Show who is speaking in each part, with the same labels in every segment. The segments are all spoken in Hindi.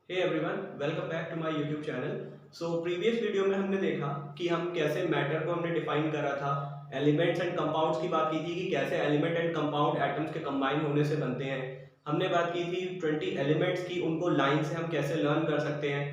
Speaker 1: Hey everyone, welcome back to my YouTube channel. Previous video में हमने देखा कि हम कैसे मैटर को हमने डिफाइन करा था। एलिमेंट्स एंड कंपाउंड्स की बात की थी कि कैसे एलिमेंट एंड कंपाउंड एटम्स के कंबाइन होने से बनते हैं। हमने बात की थी 20 एलिमेंट्स की, उनको लाइन से हम कैसे लर्न कर सकते हैं।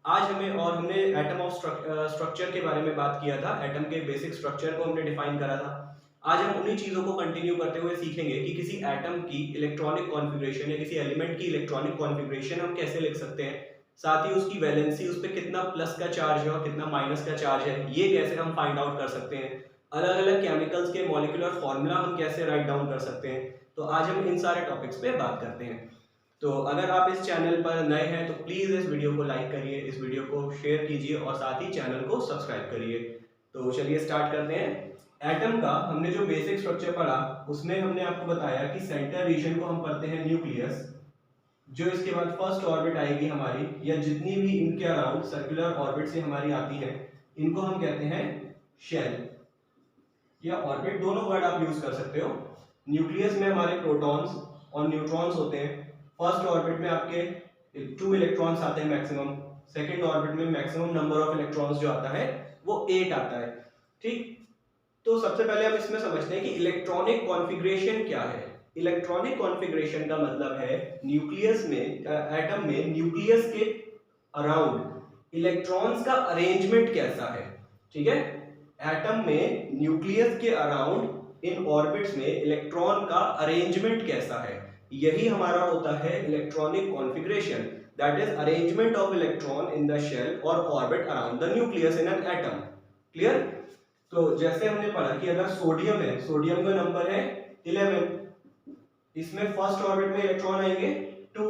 Speaker 1: आज हमने एटम ऑफ स्ट्रक्चर के बारे में बात किया था। एटम के बेसिक स्ट्रक्चर को हमने डिफाइन करा था। आज हम उन्हीं चीजों को कंटिन्यू करते हुए सीखेंगे कि किसी एटम की इलेक्ट्रॉनिक कॉन्फ़िगरेशन या किसी एलिमेंट की इलेक्ट्रॉनिक कॉन्फ़िगरेशन हम कैसे लिख सकते हैं। साथ ही उसकी वैलेंसी, उस पर कितना प्लस का चार्ज है और कितना माइनस का चार्ज है, ये कैसे हम फाइंड आउट कर सकते हैं। अलग अलग केमिकल्स के मॉलिक्यूलर फॉर्मूला हम कैसे राइट डाउन कर सकते हैं। तो आज हम इन सारे टॉपिक्स पे बात करते हैं। तो अगर आप इस चैनल पर नए हैं तो प्लीज इस वीडियो को लाइक करिए, इस वीडियो को शेयर कीजिए और साथ ही चैनल को सब्सक्राइब करिए। तो चलिए स्टार्ट करते हैं। एटम का हमने जो बेसिक स्ट्रक्चर पढ़ा उसमें हमने आपको बताया कि सेंटर रीजन को हम पढ़ते हैं न्यूक्लियस, जो इसके बाद फर्स्ट ऑर्बिट आएगी हमारी, या जितनी भी इनके अराउंड सर्कुलर ऑर्बिट से हमारी आती है, इनको हम कहते हैं शेल या ऑर्बिट, दोनों वर्ड आप यूज कर सकते हो। न्यूक्लियस में हमारे प्रोटॉन्स और न्यूट्रॉन्स होते हैं। फर्स्ट ऑर्बिट में आपके 2 इलेक्ट्रॉन्स आते हैं मैक्सिमम। सेकंड ऑर्बिट में मैक्सिमम नंबर ऑफ इलेक्ट्रॉन्स जो आता है वो 8 आता है। ठीक, तो सबसे पहले हम इसमें समझते हैं कि इलेक्ट्रॉनिक कॉन्फ़िगरेशन क्या है। इलेक्ट्रॉनिक कॉन्फ़िगरेशन का मतलब है न्यूक्लियस में, एटम में न्यूक्लियस के अराउंड इलेक्ट्रॉन्स का अरेंजमेंट कैसा है। ठीक है, एटम में न्यूक्लियस के अराउंड इन ऑर्बिट्स में इलेक्ट्रॉन का अरेंजमेंट कैसा है, यही हमारा होता है electronic configuration. That is arrangement of electron in the shell और orbit around the nucleus in an atom. Clear. तो जैसे हमने पढ़ा कि अगर सोडियम है, सोडियम का नंबर है 11, इसमें फर्स्ट ऑर्बिट में इलेक्ट्रॉन आएंगे 2,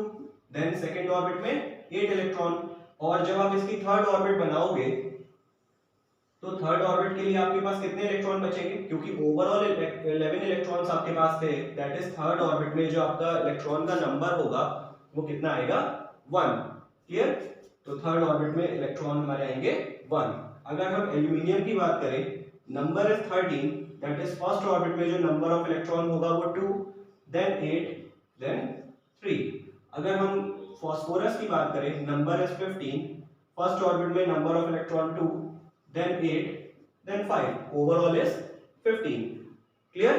Speaker 1: देन सेकंड ऑर्बिट में 8 इलेक्ट्रॉन, और जब आप इसकी थर्ड ऑर्बिट बनाओगे तो थर्ड ऑर्बिट के लिए आपके पास कितने इलेक्ट्रॉन बचेंगे, क्योंकि ओवरऑल 11 इलेक्ट्रॉन्स आपके पास थे। दैट इज थर्ड ऑर्बिट में जो आपका इलेक्ट्रॉन का नंबर होगा वो कितना आएगा, 1। क्लियर। तो थर्ड ऑर्बिट में इलेक्ट्रॉन हमारे आएंगे 1। अगर हम एल्यूमिनियम की बात करें, number is 13, that is first orbit में जो नंबर ऑफ इलेक्ट्रॉन होगा वो 2, देन 8, देन 3। अगर हम फास्फोरस की बात करें, नंबर इज 15, फर्स्ट ऑर्बिट में number of electron 2, then 8, then 5, overall is 15. Clear?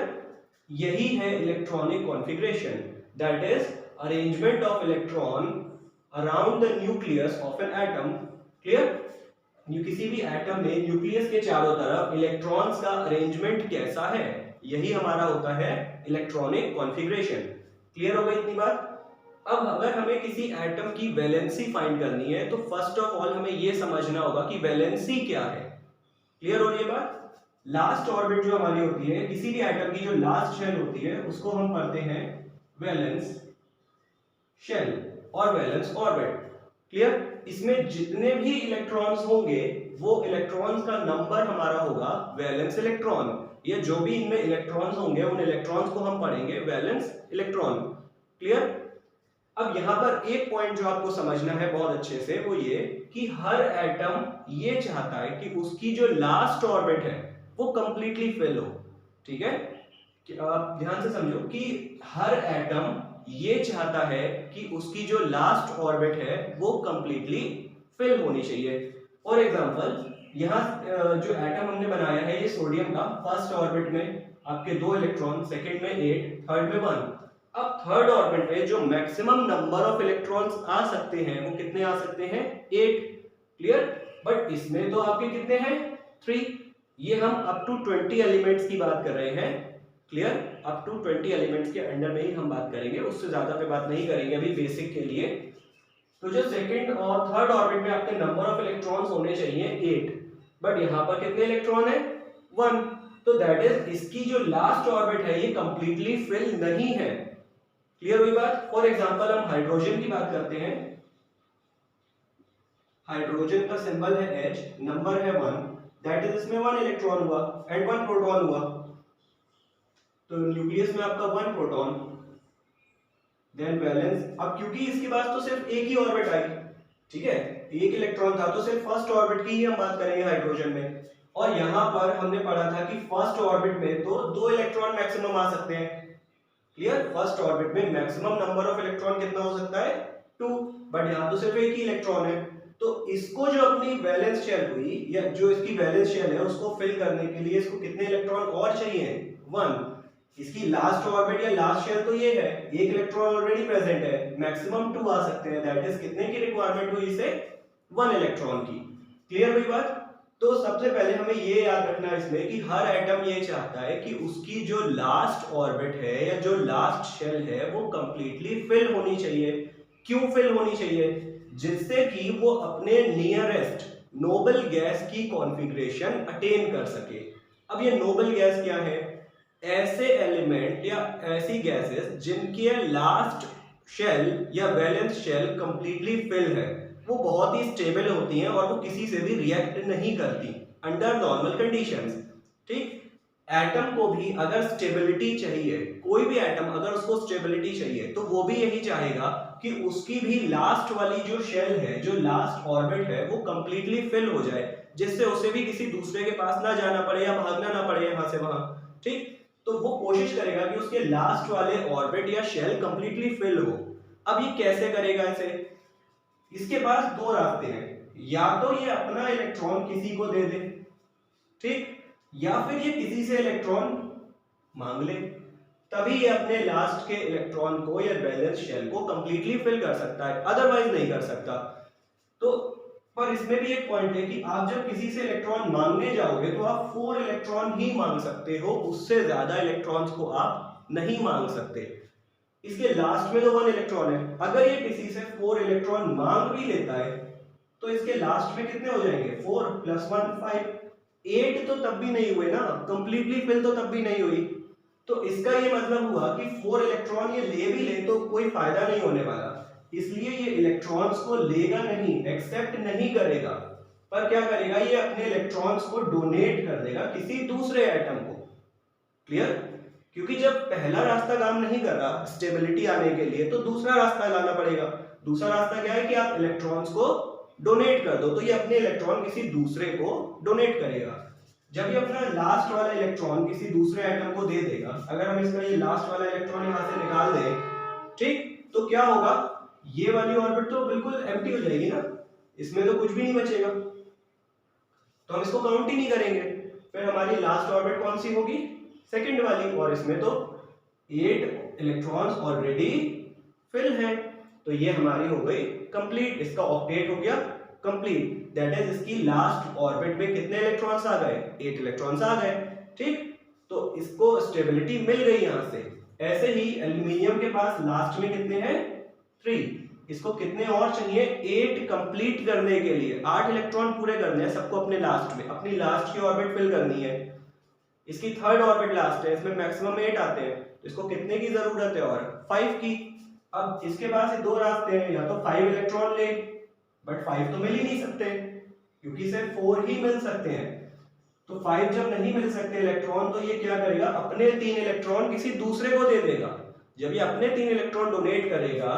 Speaker 1: यही है electronic configuration, that is arrangement of electron around the nucleus of an atom. Clear? किसी भी एटम में न्यूक्लियस के चारों तरफ इलेक्ट्रॉन्स का अरेंजमेंट कैसा है, यही हमारा होता है इलेक्ट्रॉनिक कॉन्फ़िगरेशन। क्लियर हो गई इतनी बात। अब अगर हमें किसी एटम की वैलेंसी फाइंड करनी है तो फर्स्ट ऑफ ऑल हमें यह समझना होगा कि वैलेंसी क्या है। क्लियर हो रही है बात। लास्ट ऑर्बिट जो हमारी होती है, किसी भी एटम की जो लास्ट शेल होती है उसको हम पढ़ते हैं वैलेंस शेल और वैलेंस ऑर्बिट। क्लियर। इसमें जितने भी इलेक्ट्रॉन्स होंगे वो इलेक्ट्रॉन्स का नंबर हमारा होगा वैलेंस इलेक्ट्रॉन। ये जो भी इनमें इलेक्ट्रॉन्स होंगे उन इलेक्ट्रॉन्स को हम पढ़ेंगे वैलेंस इलेक्ट्रॉन। क्लियर। अब यहां पर एक पॉइंट जो आपको समझना है बहुत अच्छे से, वो ये कि हर एटम ये चाहता है कि उसकी जो लास्ट ऑर्बिट है वो कंप्लीटली फिल हो। ठीक है, कि आप ध्यान से समझो कि हर एटम ये चाहता है कि उसकी जो लास्ट ऑर्बिट है वो कंप्लीटली फिल होनी चाहिए। फॉर एग्जांपल, यहाँ जो एटम हमने बनाया है ये सोडियम का, फर्स्ट ऑर्बिट में आपके 2 इलेक्ट्रॉन, सेकंड में 8, थर्ड में 1। अब थर्ड ऑर्बिट में जो मैक्सिमम नंबर ऑफ इलेक्ट्रॉन्स आ सकते हैं वो कितने आ सकते हैं, 8। क्लियर। बट इसमें तो आपके कितने हैं, 3। ये हम अप टू 20 एलिमेंट्स की बात कर रहे हैं। क्लियर। अप टू 20 एलिमेंट्स के अंडर में ही हम बात करेंगे, उससे ज्यादा पे बात नहीं करेंगे अभी बेसिक के लिए। तो जो सेकंड और थर्ड ऑर्बिट में आपके नंबर ऑफ इलेक्ट्रॉन्स होने चाहिए 8, बट यहां पर कितने इलेक्ट्रॉन है, 1। तो दैट इज इसकी जो लास्ट ऑर्बिट है ये कंप्लीटली फिल नहीं है। क्लियर हुई बात। फॉर एग्जांपल हम हाइड्रोजन की बात करते हैं। हाइड्रोजन का सिंबल है H, नंबर है 1, दैट इज इसमें 1 इलेक्ट्रॉन हुआ एंड 1 प्रोटॉन हुआ। तो न्यूक्लियस में आपका 1 प्रोटॉन, देन वैलेंस। अब क्योंकि इसके पास तो सिर्फ एक ही ऑर्बिट आई, ठीक है, एक इलेक्ट्रॉन था, तो सिर्फ फर्स्ट ऑर्बिट की ही हम बात करेंगे हाइड्रोजन में। और यहां पर हमने पढ़ा था कि फर्स्ट ऑर्बिट में तो 2 इलेक्ट्रॉन मैक्सिमम आ सकते हैं। क्लियर। फर्स्ट ऑर्बिट में मैक्सिमम नंबर ऑफ इलेक्ट्रॉन कितना हो सकता है, 2, बट यहाँ तो सिर्फ एक ही इलेक्ट्रॉन है। तो इसको जो अपनी वैलेंस शेल हुई या जो इसकी वैलेंस शेल है उसको फिल करने के लिए इसको कितने इलेक्ट्रॉन और चाहिए? 1। इसकी लास्ट ऑर्बिट या लास्ट शेल तो ये है, एक इलेक्ट्रॉन ऑलरेडी प्रेजेंट है, मैक्सिमम 2 आ सकते हैं, दैट इज कितने की रिक्वायरमेंट हुई इसे? 1 इलेक्ट्रॉन की। क्लियर हुई बात? तो सबसे पहले हमें ये याद रखना है इसमें कि हर एटम ये चाहता है कि उसकी जो लास्ट ऑर्बिट है या जो लास्ट शेल है वो कंप्लीटली फिल होनी चाहिए। क्यों फिल होनी चाहिए? जिससे कि वो अपने नियरेस्ट नोबल गैस की कॉन्फ़िगरेशन अटेन कर सके। अब ये नोबल गैस क्या है? ऐसे एलिमेंट या ऐसी गैसेस जिनके लास्ट शेल या वैलेंस शेल कंप्लीटली फिल है, वो बहुत ही स्टेबल होती हैं और वो किसी से भी रिएक्ट नहीं करती अंडर नॉर्मल कंडीशंस। ठीक, एटम को भी अगर स्टेबिलिटी चाहिए, कोई भी एटम अगर उसको स्टेबिलिटी चाहिए तो वो भी यही चाहेगा कि उसकी भी लास्ट वाली जो शेल है, जो लास्ट ऑर्बिट है, वो कंप्लीटली फिल हो जाए, जिससे उसे भी किसी दूसरे के पास ना जाना पड़े या भागना ना पड़े यहां से वहां। ठीक, तो वो कोशिश करेगा कि उसके लास्ट वाले ऑर्बिट या शेल कंप्लीटली फिल हो। अब ये कैसे करेगा इसे? इसके पास दो रास्ते हैं, या तो ये अपना इलेक्ट्रॉन किसी को दे दे, ठीक, या फिर ये किसी से इलेक्ट्रॉन मांग ले, तभी ये अपने लास्ट के इलेक्ट्रॉन को या वैलेंस शेल को कंप्लीटली फिल कर सकता है, अदरवाइज नहीं कर सकता। तो पर इसमें भी एक पॉइंट है कि आप जब किसी से इलेक्ट्रॉन मांगने जाओगे तो आप 4 इलेक्ट्रॉन ही मांग सकते हो, उससे ज्यादा इलेक्ट्रॉन्स को आप नहीं मांग सकते। इसके लास्ट में तो 1 इलेक्ट्रॉन है, अगर ये किसी से 4 इलेक्ट्रॉन मांग भी लेता है तो इसके लास्ट में कितने हो जाएंगे? 4 + 1 5, 8 तो तब भी नहीं हुए ना, कंप्लीटली फिल तो तब भी नहीं हुई। तो इसका ये मतलब हुआ कि 4 इलेक्ट्रॉन ये ले भी ले तो कोई फायदा नहीं होने वाला, इसलिए ये इलेक्ट्रॉन्स को लेगा नहीं, एक्सेप्ट नहीं करेगा, पर क्या करेगा? ये अपने इलेक्ट्रॉन्स को डोनेट कर देगा किसी दूसरे एटम को। क्लियर? क्योंकि जब पहला रास्ता काम नहीं कर रहा स्टेबिलिटी आने के लिए, तो दूसरा रास्ता लाना पड़ेगा। दूसरा रास्ता क्या है कि आप इलेक्ट्रॉन्स को डोनेट कर दो, तो ये अपने इलेक्ट्रॉन किसी दूसरे को डोनेट करेगा। जब ये अपना लास्ट वाला इलेक्ट्रॉन किसी दूसरे एटम को दे देगा, अगर हम इसका ये लास्ट वाला इलेक्ट्रॉन यहां से निकाल दें, ठीक, तो क्या होगा? ये वाली ऑर्बिट तो बिल्कुल एम्प्टी हो जाएगी ना, इसमें तो कुछ भी नहीं बचेगा, तो हम इसको काउंट ही नहीं करेंगे। फिर हमारी लास्ट ऑर्बिट कौन सी होगी? सेकंड वाली, और इसमें तो 8 इलेक्ट्रॉन्स ऑलरेडी फिल हैं, तो ये हमारी हो गई कंप्लीट, इसका ऑक्टेट हो गया कंप्लीट। दैट इज इसकी लास्ट ऑर्बिट में कितने इलेक्ट्रॉन्स आ गए? 8 इलेक्ट्रॉन्स आ गए। ठीक, तो इसको स्टेबिलिटी मिल गई यहां से। ऐसे ही एल्यूमिनियम के पास लास्ट में कितने हैं? 3, इसको कितने और चाहिए? 8 कंप्लीट करने के लिए 8 इलेक्ट्रॉन पूरे करने हैं सबको अपने लास्ट में, अपनी लास्ट की ऑर्बिट फिल करनी है। इसकी थर्ड ऑर्बिट लास्ट है, इसमें मैक्सिमम 8 आते हैं, तो इसको कितने की जरूरत है? और 5 की। अब इसके पास ये दो रास्ते हैं, या तो 5 इलेक्ट्रॉन ले, बट 5 तो मिल ही नहीं सकते क्योंकि सिर्फ 4 ही मिल सकते हैं। तो 5 जब नहीं मिल सकते इलेक्ट्रॉन, तो ये क्या करेगा? अपने 3 इलेक्ट्रॉन किसी दूसरे को दे देगा। जब ये अपने 3 इलेक्ट्रॉन डोनेट करेगा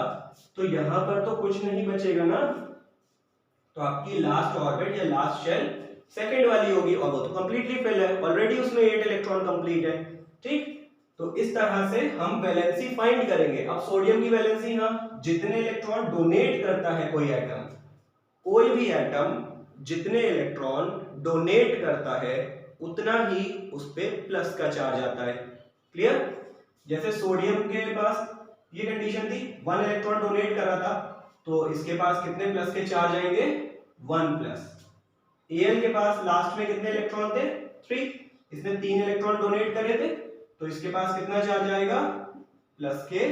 Speaker 1: तो यहां पर तो कुछ नहीं बचेगा ना, तो आपकी लास्ट ऑर्बिट या लास्ट शेल सेकंड वाली होगी, और वो तो कंप्लीटली फिल है, ऑलरेडी उसमें 8 इलेक्ट्रॉन कंप्लीट है। ठीक, तो इस तरह से हम वैलेंसी फाइंड करेंगे। अब सोडियम की वैलेंसी, हाँ, जितने इलेक्ट्रॉन डोनेट करता है कोई एटम, कोई भी एटम जितने इलेक्ट्रॉन डोनेट करता है उतना ही उस पे प्लस का चार्ज आता है। क्लियर? जैसे सोडियम के पास ये कंडीशन थी, 1 इलेक्ट्रॉन डोनेट कर रहा था, तो इसके पास कितने प्लस के चार्ज आएंगे? 1 प्लस। Al के पास लास्ट में कितने इलेक्ट्रॉन थे? 3, इसने 3 इलेक्ट्रॉन डोनेट करे थे, तो इसके पास कितना चार्ज आएगा? प्लस के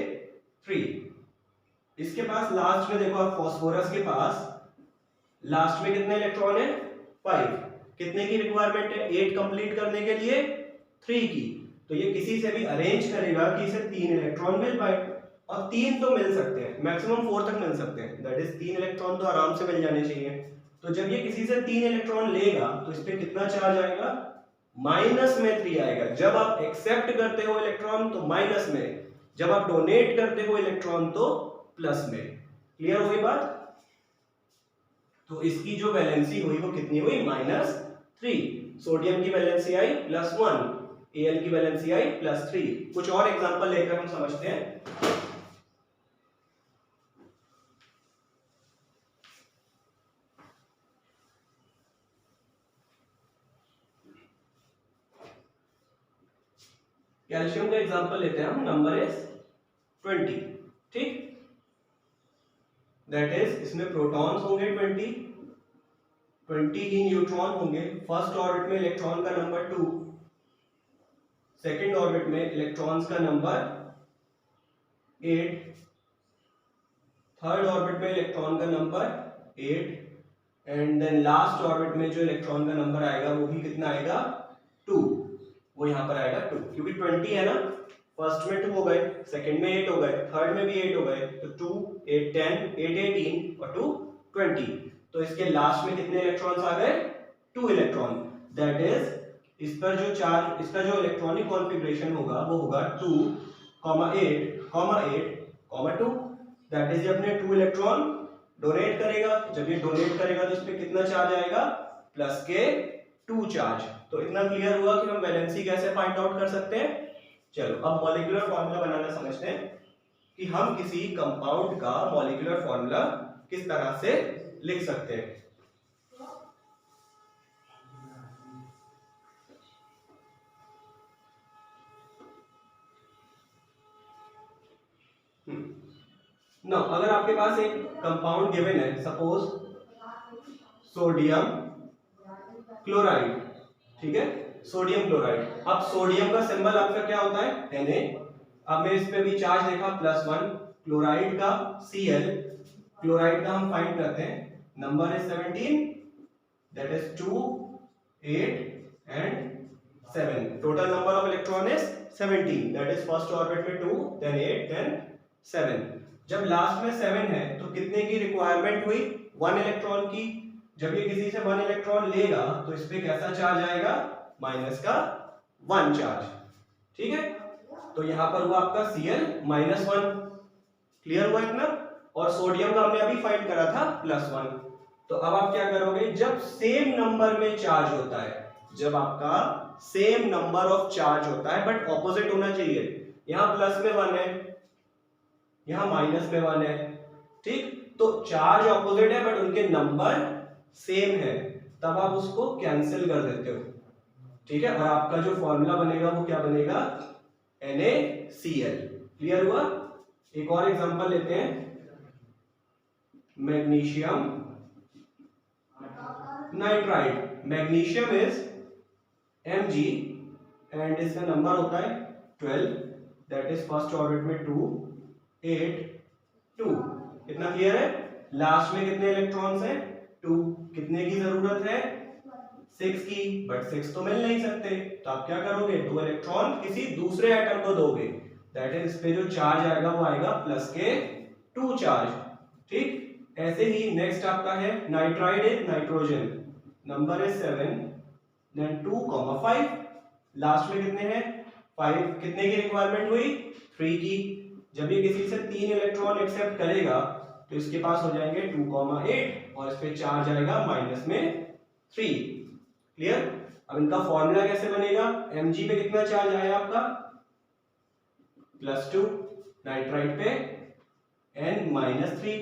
Speaker 1: 3। इसके पास लास्ट में देखो आप, फास्फोरस के पास लास्ट में कितने इलेक्ट्रॉन है? 5। कितने की रिक्वायरमेंट है 8 कंप्लीट करने के लिए? 3 की। तो ये किसी से भी अरेंज करेगा कि इसे 3 इलेक्ट्रॉन मिल पाए, और 3 तो मिल सकते हैं, मैक्सिमम 4 तक मिल सकते हैं, दैट इज 3 इलेक्ट्रॉन तो आराम से मिल जाने चाहिए। तो जब ये किसी से 3 इलेक्ट्रॉन लेगा तो इस पे कितना चार्ज आएगा? माइनस में 3 आएगा। जब आप एक्सेप्ट करते हो इलेक्ट्रॉन तो माइनस में, जब आप डोनेट करते हो इलेक्ट्रॉन तो प्लस में। क्लियर हो गई बात? तो इसकी जो वैलेंसी हुई वो कितनी हुई? -3। सोडियम की वैलेंसी आई +1, Al की वैलेंसी आई +3। कुछ और एग्जांपल लेकर हम समझते हैं। कैल्शियम का एग्जांपल लेते हैं हम, नंबर इज 20, ठीक। दैट इज इसमें प्रोटॉन्स होंगे 20 ही न्यूट्रॉन होंगे। फर्स्ट ऑर्बिट में इलेक्ट्रॉन का नंबर 2, सेकेंड ऑर्बिट में इलेक्ट्रॉन्स का नंबर 8, थर्ड ऑर्बिट में इलेक्ट्रॉन का number 8, and then last orbit में जो इलेक्ट्रॉन का नंबर आएगा वो भी कितना आएगा, 2। वो यहां पर आएगा 2, क्योंकि 20 है ना, फर्स्ट में 2 हो गए, सेकंड में 8 हो गए, थर्ड में भी 8 हो गए, तो 2 8 10 8 18 और 2 20। तो इसके लास्ट में कितने इलेक्ट्रॉन्स आ गए, 2 इलेक्ट्रॉन। दैट इज इस पर जो चार्ज, इसका जो इलेक्ट्रॉनिक कॉन्फ़िगरेशन होगा वो होगा 2, 8, 2। दैट इज ये अपने 2 इलेक्ट्रॉन डोनेट करेगा। जब ये डोनेट करेगा तो इस पे कितना चार्ज आएगा, प्लस के 2 चार्ज। तो इतना क्लियर हुआ कि हम वैलेंसी कैसे फाइंड आउट कर सकते हैं। चलो अब मॉलिक्यूलर फॉर्मूला बनाना समझते हैं कि हम किसी कंपाउंड का मॉलिक्यूलर फॉर्मूला किस तरह से लिख सकते हैं। ना अगर आपके पास एक कंपाउंड गिवन है, सपोज सोडियम क्लोराइड, ठीक है, सोडियम क्लोराइड। अब सोडियम का सिंबल आपका क्या होता है, Na। अब मैं इस पे भी चार्ज देखा +1, क्लोराइड का Cl, क्लोराइड का हम फाइंड करते हैं, number is 17, that is 2 8 and 7। Total number of electron is 17, that is first orbit में 2 देन 8 देन 7। जब लास्ट में 7 है तो कितने की रिक्वायरमेंट हुई, 1 इलेक्ट्रॉन की। जब ये किसी से 1 इलेक्ट्रॉन लेगा तो इस पे कैसा चार्ज आएगा, माइनस का 1 चार्ज, ठीक है। तो यहां पर हुआ आपका Cl -1, क्लियर हुआ इतना। और सोडियम का हमने अभी फाइंड करा था +1। तो अब आप क्या करोगे, जब सेम नंबर में चार्ज होता है, जब आपका सेम नंबर ऑफ चार्ज होता है बट ऑपोजिट होना चाहिए, यहां प्लस में 1 है, यहां माइनस में 1 है, ठीक। तो चार्ज ऑपोजिट है बट उनके नंबर सेम है, तब आप उसको कैंसिल कर देते हो, ठीक है। और आपका जो फॉर्मूला बनेगा वो क्या बनेगा, NaCl। क्लियर हुआ। एक और एग्जांपल लेते हैं, magnesium nitride. Magnesium is Mg and इसका नंबर होता है 12, दैट इज फर्स्ट ऑर्बिट में 2 8 2। इतना क्लियर है। लास्ट में कितने इलेक्ट्रॉन्स हैं, 2। कितने की जरूरत है, 6 की, बट 6 तो मिल नहीं सकते, तो आप क्या करोगे, 2 इलेक्ट्रॉन किसी दूसरे एटम को दोगे। दैट इज इस पे जो चार्ज आएगा वो आएगा प्लस के 2 चार्ज, ठीक। ऐसे ही नेक्स्ट आपका है nitride is nitrogen, number is 7 then 2, 5। Last में कितने हैं, 5। कितने की रिक्वायरमेंट हुई, 3 की। जब ये किसी से 3 इलेक्ट्रॉन एक्सेप्ट करेगा तो इसके पास हो जाएंगे 2, 8 और इस पे चार्ज आएगा माइनस में 3। क्लियर। अब इनका फॉर्मूला कैसे बनेगा, Mg पे कितना चार्ज आया आपका, +2, नाइट्राइड पे N -3।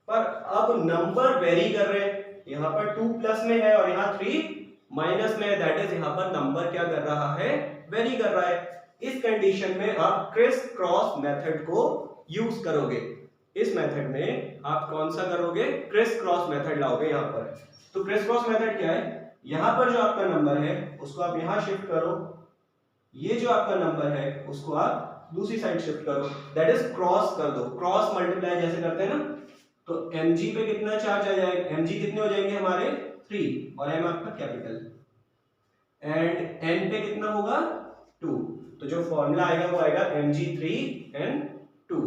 Speaker 1: पर अब नंबर वेरी कर रहे हैं, यहां पर 2 प्लस में है और यहां 3 माइनस में है। दैट इज यहां पर नंबर क्या कर रहा है, वेरी कर रहा है। इस कंडीशन में आप क्रिस क्रॉस मेथड को यूज करोगे। इस मेथड में आप कौन सा करोगे, क्रिस क्रॉस मेथड लाओगे यहां पर। तो क्रिस क्रॉस मेथड क्या है, यहां पर जो आपका नंबर है उसको आप यहां शिफ्ट करो, ये जो आपका नंबर है उसको आप दूसरी साइड शिफ्ट करो, दैट इज क्रॉस कर दो, क्रॉस मल्टीप्लाई जैसे करते हैं ना। तो Mg पे कितना चार्ज आ जाएगा, Mg कितने हो जाएंगे हमारे 3 और M आपका कैपिटल, एंड N पे कितना होगा 2। तो जो फॉर्मूला आएगा वो आएगा Mg3N2।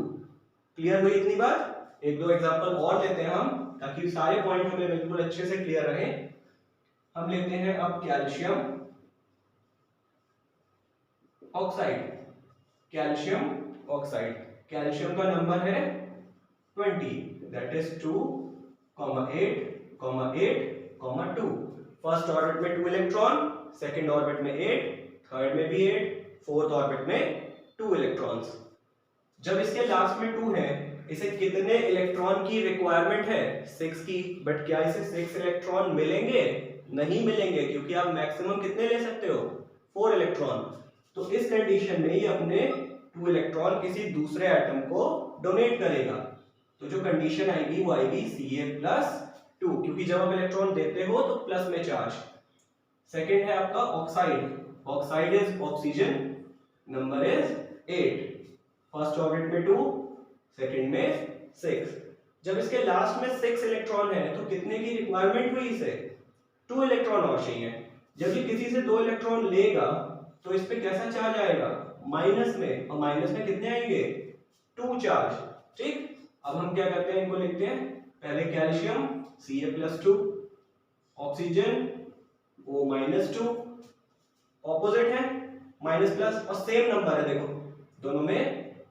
Speaker 1: क्लियर हुई इतनी बात। एक दो एग्जांपल और लेते हैं हम, ताकि सारे पॉइंट हमें बिल्कुल अच्छे से क्लियर रहे। हम लेते हैं अब calcium oxide, calcium oxide. Calcium का नंबर है 20, दैट इज 2, 8, 8, 2। फर्स्ट ऑर्बिट में 2 इलेक्ट्रॉन, सेकंड ऑर्बिट में 8, थर्ड में भी 8, फोर्थ ऑर्बिट में 2 इलेक्ट्रॉन्स। जब इसके लास्ट में 2 है, इसे कितने इलेक्ट्रॉन की रिक्वायरमेंट है, 6 की। बट क्या इसे 6 इलेक्ट्रॉन मिलेंगे, नहीं मिलेंगे, क्योंकि आप मैक्सिमम कितने ले सकते हो, 4 इलेक्ट्रॉन। तो इस कंडीशन में ये अपने 2 इलेक्ट्रॉन किसी दूसरे एटम को डोनेट करेगा। तो जो कंडीशन आएगी वो आएगी Ca+2, क्योंकि जब आप इलेक्ट्रॉन देते हो तो प्लस में चार्ज। सेकेंड है आपका oxide. Oxide is oxygen, number is 8, first orbit में 2, सेकेंड में 6। जब इसके लास्ट में 6 इलेक्ट्रॉन है तो कितने की रिक्वायरमेंट हुई इसे? 2 इलेक्ट्रॉन और चाहिए। जब ये किसी से 2 इलेक्ट्रॉन लेगा तो इस पे कैसा चार्ज आएगा? माइनस में, और माइनस में कितने आएंगे? 2 चार्ज। ठीक, अब हम क्या करते हैं, इनको लिखते हैं। पहले calcium Ca+2, oxygen O-2, opposite है माइनस प्लस, और सेम नंबर है, देखो दोनों में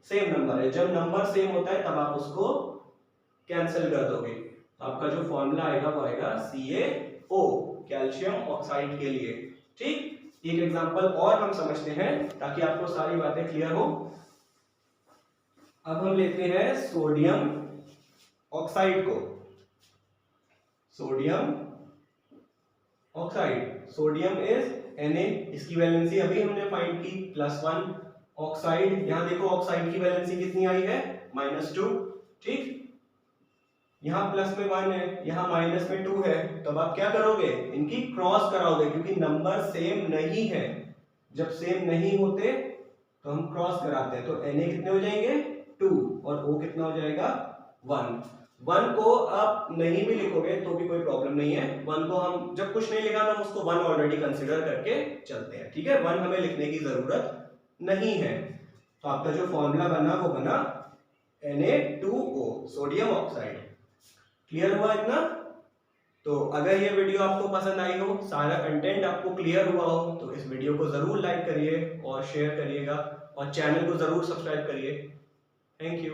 Speaker 1: सेम नंबर है। जब नंबर सेम होता है तब आप उसको कैंसिल कर दोगे, तो आपका जो फॉर्मूला आएगा वो आएगा CaO, कैल्शियम ऑक्साइड के लिए। ठीक, एक एग्जांपल और हम समझते हैं ताकि आपको सारी बातें क्लियर हो। अब हम लेते हैं सोडियम ऑक्साइड को। Sodium oxide, sodium is Na, इसकी वैलेंसी अभी हमने फाइंड की +1। ऑक्साइड, यहां देखो ऑक्साइड की वैलेंसी कितनी आई है? -2। ठीक, यहाँ प्लस में 1 है, यहाँ माइनस में 2 है, तब आप क्या करोगे? इनकी क्रॉस कराओगे, क्योंकि नंबर सेम नहीं है। जब सेम नहीं होते तो हम क्रॉस कराते हैं, तो Na कितने हो जाएंगे? 2, और O कितना हो जाएगा? 1। 1 को आप नहीं भी लिखोगे तो भी कोई प्रॉब्लम नहीं है। 1 को हम जब कुछ नहीं लिखा हम उसको 1 ऑलरेडी कंसीडर करके चलते हैं। ठीक है, 1 हमें लिखने की जरूरत नहीं है। तो आपका जो फॉर्मूला बना वो बना Na2O, सोडियम ऑक्साइड। क्लियर हुआ इतना? तो अगर ये वीडियो आपको पसंद आई हो, सारा कंटेंट आपको क्लियर हुआ हो, तो इस वीडियो को जरूर लाइक करिए और शेयर करिएगा, और चैनल को जरूर सब्सक्राइब करिए। Thank you.